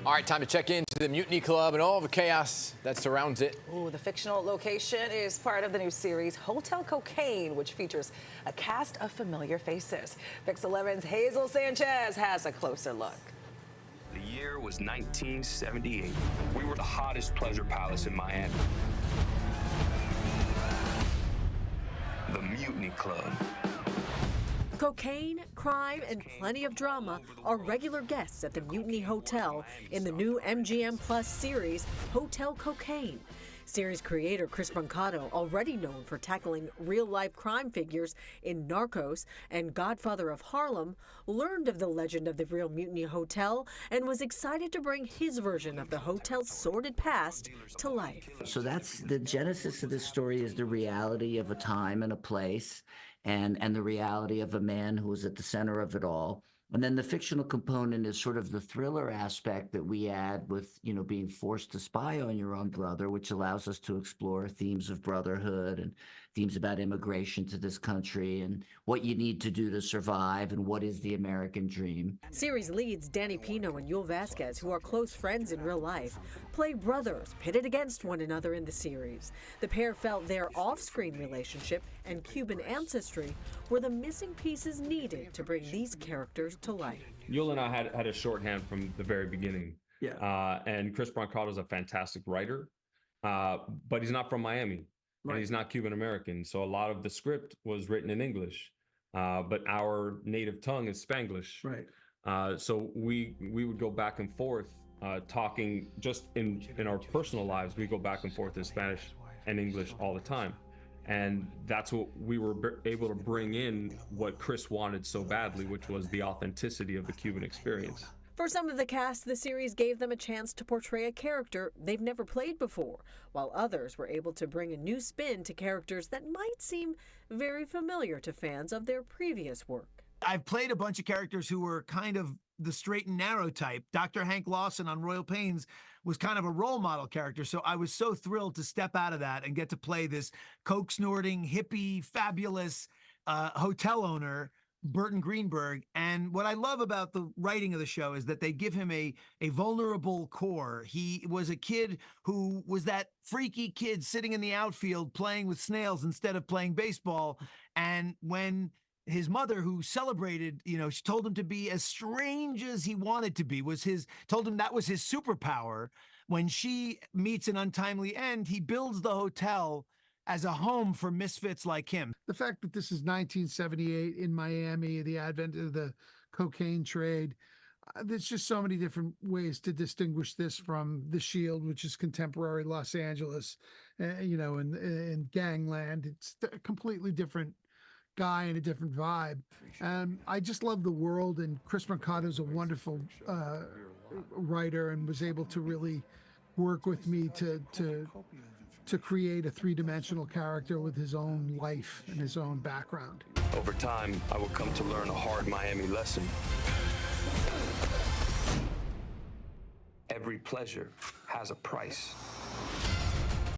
All right, time to check into the Mutiny Club and all the chaos that surrounds it. Ooh, the fictional location is part of the new series Hotel Cocaine, which features a cast of familiar faces. Fix 11's Hazel Sanchez has a closer look. The year was 1978. We were the hottest pleasure palace in Miami. The Mutiny Club. Cocaine, crime, and plenty of drama are regular guests at the Mutiny Hotel in the new MGM Plus series, Hotel Cocaine. Series creator Chris Brancato, already known for tackling real-life crime figures in Narcos and Godfather of Harlem, learned of the legend of the real Mutiny Hotel and was excited to bring his version of the hotel's sordid past to life. So that's the genesis of this story, is the reality of a time and a place, and the reality of a man who was at the center of it all. And then the fictional component is sort of the thriller aspect that we add with, being forced to spy on your own brother, which allows us to explore themes of brotherhood and themes about immigration to this country and what you need to do to survive and what is the American dream. Series leads Danny Pino and Yul Vasquez, who are close friends in real life, play brothers pitted against one another in the series. The pair felt their off-screen relationship and Cuban ancestry were the missing pieces needed to bring these characters to life. Yul and I had a shorthand from the very beginning. Yeah. And Chris Brancato is a fantastic writer, but he's not from Miami. Right. And he's not Cuban American. So a lot of the script was written in English, but our native tongue is Spanglish. Right. So we would go back and forth talking just in our personal lives. We go back and forth in Spanish and English all the time. And that's what we were able to bring in, what Chris wanted so badly, which was the authenticity of the Cuban experience. For some of the cast, the series gave them a chance to portray a character they've never played before, while others were able to bring a new spin to characters that might seem very familiar to fans of their previous work. I've played a bunch of characters who were kind of the straight and narrow type. Dr. Hank Lawson on Royal Pains was kind of a role model character, so I was so thrilled to step out of that and get to play this coke-snorting, hippie, fabulous hotel owner, Burton Greenberg. And what I love about the writing of the show is that they give him a vulnerable core. He was a kid who was that freaky kid sitting in the outfield playing with snails instead of playing baseball. And when his mother, who celebrated, she told him to be as strange as he wanted to be, told him that was his superpower. When she meets an untimely end, he builds the hotel as a home for misfits like him. The fact that this is 1978 in Miami, the advent of the cocaine trade, there's just so many different ways to distinguish this from The Shield, which is contemporary Los Angeles, in gangland. It's a completely different guy and a different vibe. I just love the world, and Chris Brancato is a wonderful writer and was able to really work with me to create a three-dimensional character with his own life and his own background. Over time, I would come to learn a hard Miami lesson. Every pleasure has a price.